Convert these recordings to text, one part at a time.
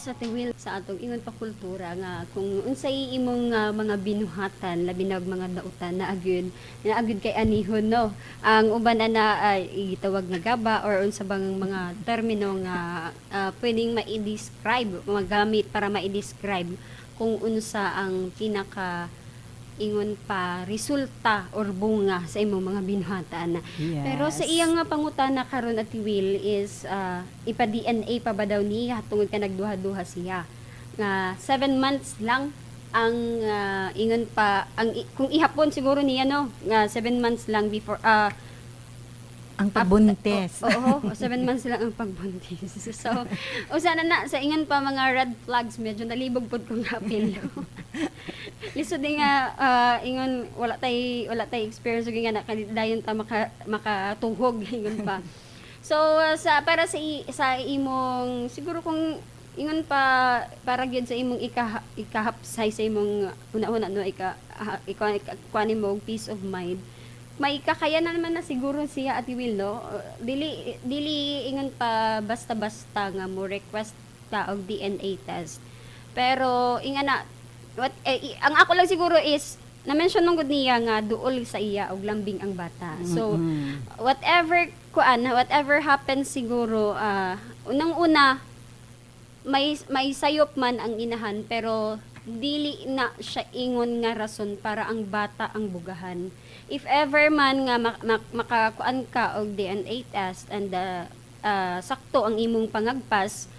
sa tiwil sa atong ingon pa kultura nga kung unsay imong mga binuhatan labi na mga nautan na agyud kay anihon no. Ang uban na itawag nga gaba or unsa bang mga termino nga pwedeng ma-describe, magamit para ma-describe kung unsa ang pinaka ingon pa resulta or bunga sa imong mga binuhatan. Pero sa Yes. iyang nga pangutana karon at Will is ipa-DNA pa ba daw niya tungod ka nagduha-duha siya. Nga 7 months lang ang ingon pa kung ihapon siguro niya no nga 7 months lang before Ang pagbuntis. Oo, 7 months lang ang pagbuntis. So, usa na sa ingon pa mga red flags medyo nalibog pod ko nga apil. Lisod din nga ingon wala tay experience ug nga dayon ta makatuhog ingon pa. So sa para sa imong siguro kung ingon pa para gyud sa imong ikahapsay sa imong una-una no ikuan mo peace of mind. May kakayanan naman na siguro siya at Will no. Dili ingon pa basta-basta nga mo request ta og DNA test. Pero ingana ang ako lang siguro is na-mention mong gud niya nga duol sa iya og lambing ang bata. So whatever happens siguro unang-una may sayop man ang inahan pero dili na siya ingon nga rason para ang bata ang bugahan. If ever man nga makakuan ka og DNA test and sakto ang imong pangagpas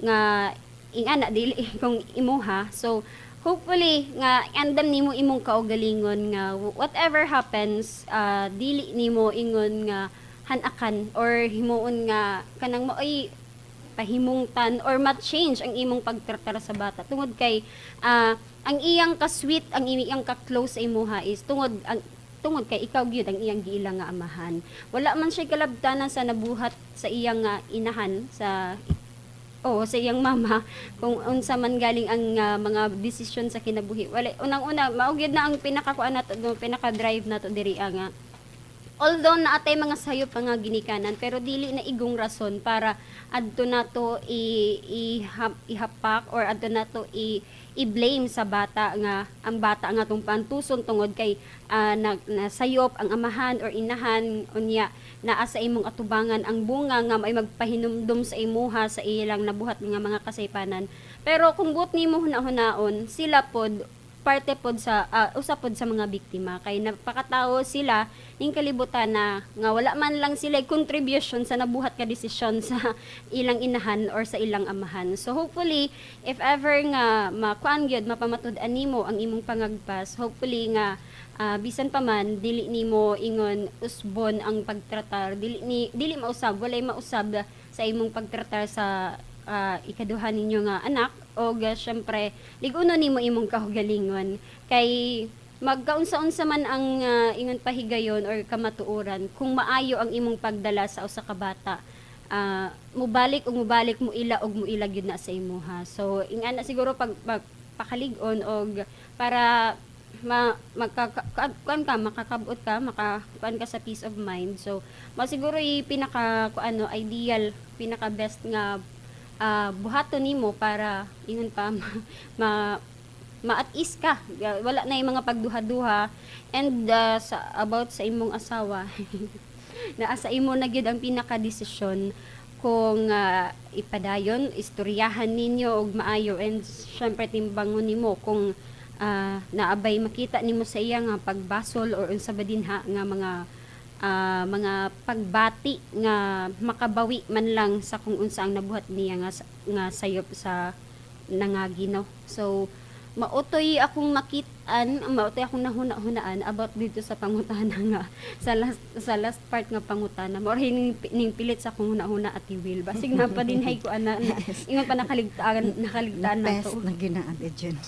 nga ingana dili kung imuha so hopefully nga andam nimo imong kaugalingon nga whatever happens dili nimo ingon nga hanakan or himuon nga kanang moay pahimungtan or ma-change ang imong pagtratar sa bata tungod kay ang iyang ka-sweet ang iyang ka-close sa imuha is tungod kay ikaw gyud ang iyang giila nga amahan wala man siya kalabtanan sa nabuhat sa iyang inahan sa iyang mama kung unsa man galing ang mga desisyon sa kinabuhi wala unang-una mao gyud na ang pinakakuan nato pinaka-drive nato diri nga although naatay mga sayop nga ginikanan pero dili na igong rason para adto nato ihapak or adto nato i-blame sa bata nga ang bata nga tong pantuson tungod kay nasayop ang amahan or inahan unya naa sa imong atubangan ang bunga nga may magpahinumdum sa imuha sa ilang nabuhat nga mga kasaypanan pero kung buot nimo hunahunaon sila pod parte pod sa usa pod sa mga biktima kay napakatawo sila ning kalibutan na nga wala man lang sila contribution sa nabuhat nga desisyon sa ilang inahan or sa ilang amahan. So hopefully if ever nga makuan gyud mapamatud-an nimo ang imong pangagpas, hopefully nga bisan pa man dili nimo ingon usbon ang pagtratar, dili mausab, walay mausab sa imong pagtratar sa ikaduha ninyo nga anak o syempre ligunon nimo imong kahugalingon kay magkaunsa-unsa man ang ingon pahigayon or kamatuoran kung maayo ang imong pagdala sa usa ka bata mubalik mo ila og mo ila gyud na sa imuha so ingana siguro pag pakalig-on og para makakabot ka makakuan ka sa peace of mind so masiguro pinaka ideal pinaka best nga buhaton nimo para ingon pa ma-at-ease ka wala na yung mga pagduha-duha and about sa imong asawa naa sa imo na gyud ang pinaka desisyon kung ipadayon istoryahan ninyo og maayo and syempre timbangon nimo kung naabay makita nimo sa iya nga pagbasol or unsa ba dinha nga mga pagbati nga makabawi man lang sa kung unsa ang nabuhat niya nga sayop sa nangagi no so mautoy akong akong nahuna-hunaan about dito sa pangutana nga sa last part nga pangutana mo ning pilit sa akong huna-huna at Will basig na pa din hay ko ana ingon pa nakaligtaan na to na ginaan Gino.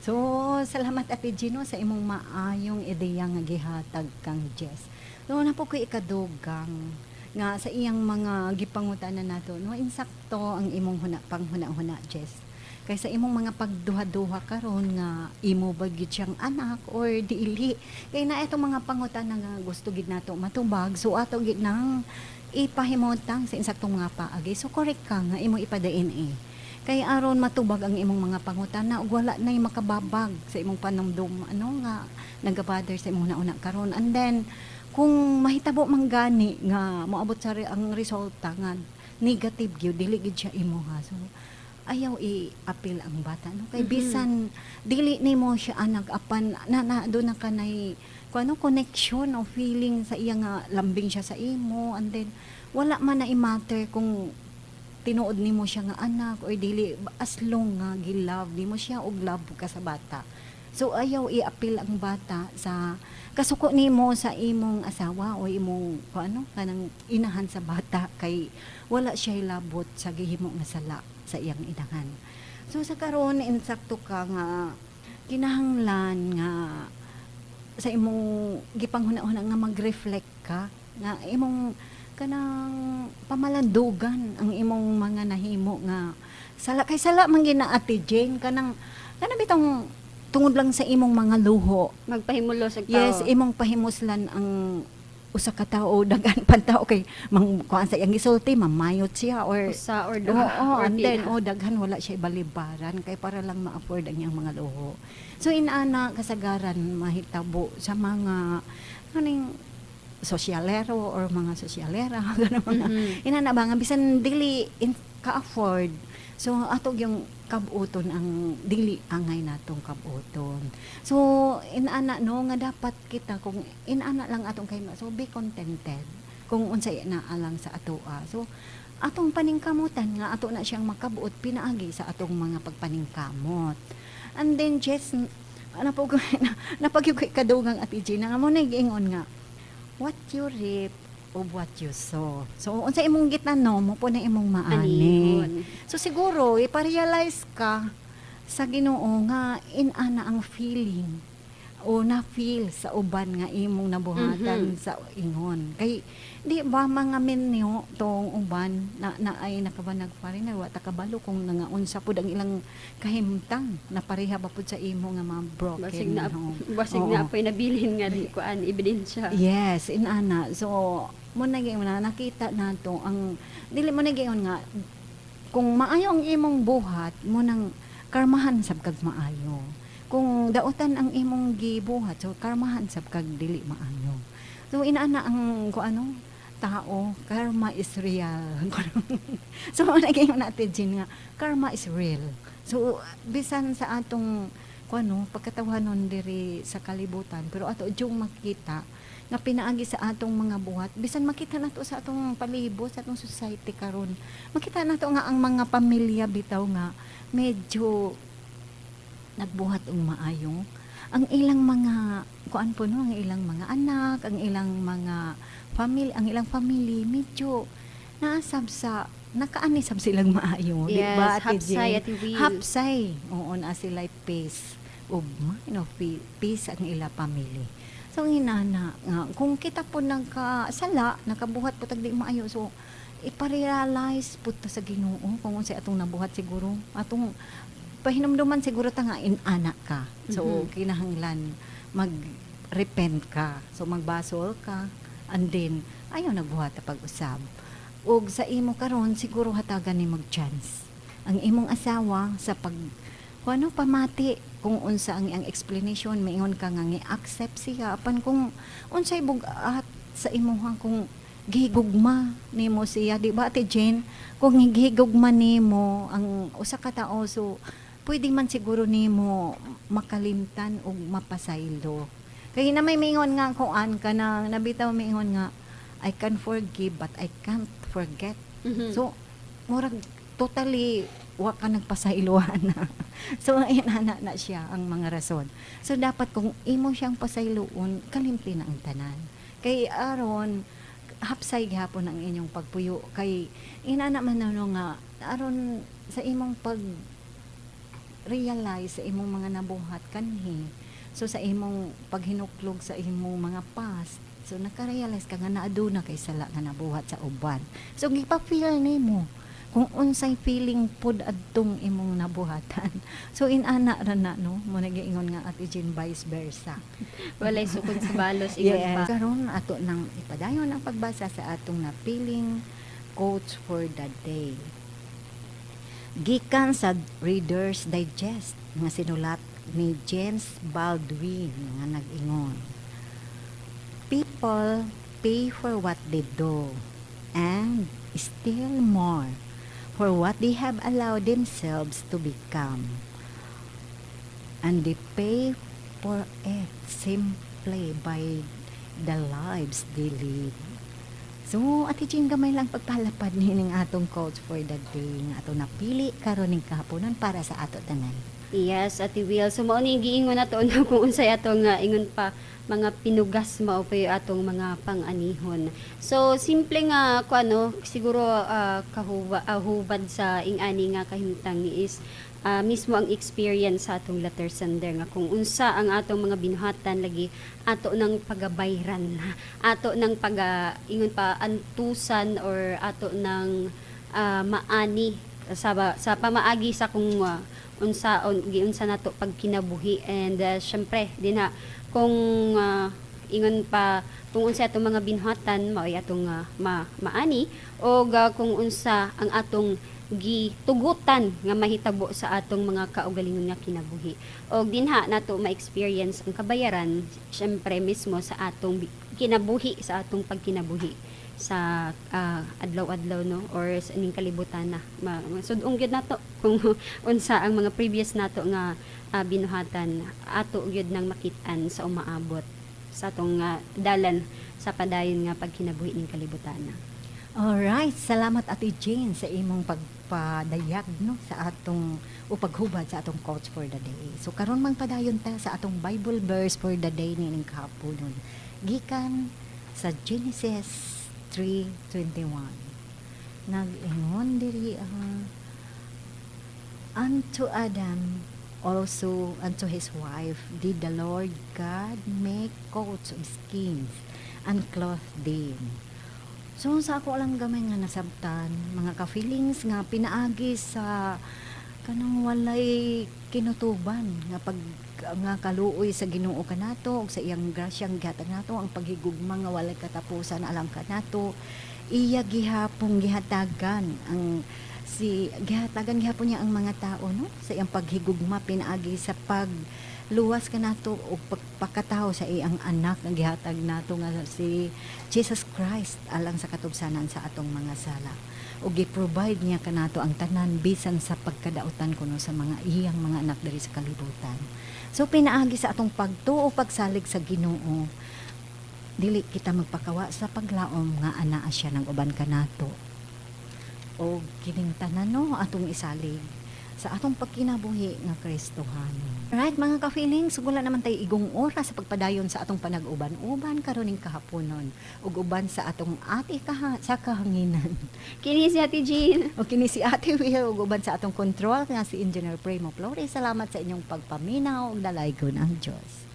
So salamat Ate Gino sa imong maayong ideya nga gihatag kang Jess. So na po ko ikadugang nga sa iyang mga gipangutana nato no insakto ang imong panghuna-huna Jess. Kay sa imong mga pagduha-duha karon nga imo ba gyud siyang anak or diili kay na itong mga pangutana nga gusto gid nato matubag so ato gid nang ipahimutang sa insaktong mga paagi so correct ka nga imo ipa-DNA Kay aron matubag ang imong mga pangutana ug wala nay makababag sa imong panumdum nga nagabother sa imong nauna karon. And then kung mahitabo man gani nga moabot sa ang resulta nga negative gyud dili gid siya imuha. So ayaw i-appeal ang bata no kay bisan dili nimo siya anak apan na do na kanay kuno connection o feeling sa iya nga lambing siya sa imo, and then wala man na i-matter kung tinuod nimo siya nga anak or dili, as long nga gilove nimo siya og love ka sa bata. So ayaw i-appeal ang bata sa kasuko nimo sa imong asawa o imong kanang inahan sa bata kay wala siya labot sa gihimo nga sala sa iyang inahan. So sa karon insakto ka nga kinahanglan nga sa imong gipanghuna-huna nga mag-reflect ka nga imong kanang pamalandugan ang imong mga nahimo nga sala kay sala man gina Ate Jane kanang bitong tungod lang sa imong mga luho. Magpahimulo sa tao. Yes, imong pahimuslan ang usa ka tawo daghan pan tao kay kuan sa iyang gisulti mamayot siya or Usa or oo, duha. and then daghan wala siya ibalibaran kay para lang ma-afford ang iyang mga luho. So inaana kasagaran mahitabo sa mga kaning sosyalero or mga sosyalera ganun mga inana ba nga bisan dili ka-afford. So atog yung kabuton ang dili angay natong kabuton. So inaana no nga dapat kita kung inaana lang atong kay so be contented kung unsay na alang sa atoa. So atong paningkamutan nga ato na siyang makabuot pinaagi sa atong mga pagpaningkamot. And then just napagyug kadugang Ate Gina nga mo nag-ingon nga what you reap of what you sow. So unsa imong gitano mo po na imong maani. Anihon. So siguro ipa-realize ka sa Ginoo nga inana ang feeling o na feel sa uban nga imong nabuhatan sa ingon. Kay di ba mga minyo tong uban na ay nakabanag pa rin na wata kabalo kung nangaunsa pud ang ilang kahimtang na pareha ba pud sa imo nga mga broken home. Basig na apoy nabilin nga di kuan ebidensya. Yes, inana. So mo na nakita nato ang dili mo nagingon nga kung maayo ang imong buhat mo nang karmahan sab kag maayo. Kung dautan ang imong gibuhat so karmahan sab kag dili maayo. So inaana ang tao, karma is real. So nagingon natin Jean nga karma is real. So bisan sa atong pagkatawanon diri sa kalibutan pero ato jung makita nga pinaagi sa atong mga buhat bisan makita nato sa atong palibot sa atong society karon makita nato nga ang mga pamilya bitaw nga medyo nagbuhat og maayo ang ilang mga ang ilang mga anak ang ilang mga family ang ilang family medyo naasab sa nakaanisab silang maayo di ba Ate hapsay Jane? at will. Hapsay oo na sila peace of mind of peace ang ila family. So inana nga kung kita po nagkasala, nakabuhat po tagdi maayo so iparealize po ta sa Ginoo kung unsay atong nabuhat siguro atong pahinumduman siguro ta nga inana ka. So kinahanglan mag-repent ka. So magbasol ka and then ayaw nagbuhat ta pag-usab. Og sa imo karon siguro hatagan ni mag-chance. Ang imong asawa sa pamati kung unsa ang iyang explanation maingon ka nga i-accept siya apan kung unsay bugat sa imuha kung gihigugma nimo siya di ba Ate Jane kung gihigugma nimo ang usa ka tawo so pwede man siguro nimo makalimtan og mapasaylo kay na may maingon nga kuan ka na nabitaw maingon nga I can forgive but I can't forget. So murag totally wa ka nagpasaylohan na. So inana na siya ang mga rason. So dapat kung imo siyang pasayloon kalimti na ang tanan. Kay aron hapsay gihapon ang inyong pagpuyo kay inana man nga aron sa imong pag realize sa imong mga nabuhat kanhi. So sa imong paghinuklog sa imong mga past. So naka-realize ka nga naaduna kay sala nga nabuhat sa uban. So gipa-feel nimo kung unsay feeling pud adtong imong nabuhatan. So inana ra na no mo nagiingon nga Ate Jean vice versa. Walay sukod sa balos ingon pa. Karon ato nang ipadayon ang pagbasa sa atong na feeling quotes for the day. Gikan sa Reader's Digest nga sinulat ni James Baldwin nga nag-ingon. People pay for what they do and still more for what they have allowed themselves to become. And they pay for it simply by the lives they live. So, Ate Jean, gamay lang pagpalapad ni ng atong quotes for the day nga ato napili karon ning kahaponan para sa ato tanan. Yes, Ate Will. So, mao ni giingon nato na kung unsay atong ingon pa mga pinugas mao pa yung atong mga pang-anihon. So, simple nga kuano siguro hubad sa ingani nga kahimtang is mismo ang experience sa atong letter sender nga kung unsa ang atong mga binuhatan lagi ato ng pagabayran, ato ng ingon pa antusan or ato ng maani sa pamaagi sa kung giunsa nato pagkinabuhi and syempre dinha kung ingon pa kung unsa atong mga binuhatan maoy atong maani o kung unsa ang atong gitugutan nga mahitabo sa atong mga kaugalingon nga kinabuhi. Og dinha nato ma-experience ang kabayaran syempre mismo sa atong kinabuhi sa atong pagkinabuhi sa adlaw-adlaw no or sa ining kalibutan na sudong gyud nato kung unsa ang mga previous nato nga binuhatan ato gyud nang makit-an sa umaabot sa atong dalan sa padayon nga pagkinabuhi ning kalibutan. Alright, salamat Ate Jane sa imong pagpadayag no sa atong upaghubad sa atong quotes for the day. So karon man padayon ta sa atong Bible verse for the day ning kahaponon. Gikan sa Genesis 3:21. Nag-ingon diri unto Adam also unto his wife did the Lord God make coats of skins and clothe them. So sa ako lang gamay nga nasabtan, mga ka-feelings nga pinaagi sa kanang walay kinutuban nga pag nga kaluoy sa Ginoo kanato ug sa iyang grasyang gihatag nato ang paghigugma nga walay katapusan alang kanato iya gihapon gihatagan ang gihatagan gihapon niya ang mga tao no sa iyang paghigugma pinaagi sa luwas ka nato o pagkatao sa iyang anak nga gihatag nato nga si Jesus Christ alang sa katubsanan sa atong mga sala o gi-provide niya kanato ang tanan bisan sa pagkadautan kuno sa mga iyang mga anak diri sa kalibutan. So pinaagi sa atong pagtuo pagsalig sa Ginoo dili kita magpakawa sa paglaom nga anaa siya ng uban kanato o kining tanan no atong isalig sa atong pagkinabuhi nga Kristohanon. Right mga ka-feelings, sugula naman tayo igong oras sa pagpadayon sa atong panag-uban-uban karon ning kahaponon ug uban sa atong ate sa kahanginan. Kini si Ate Jean. O kini si Ate Will ug uban sa atong control nga si Engineer Primo Flores. Salamat sa inyong pagpaminaw ug dalaygon ang Dios.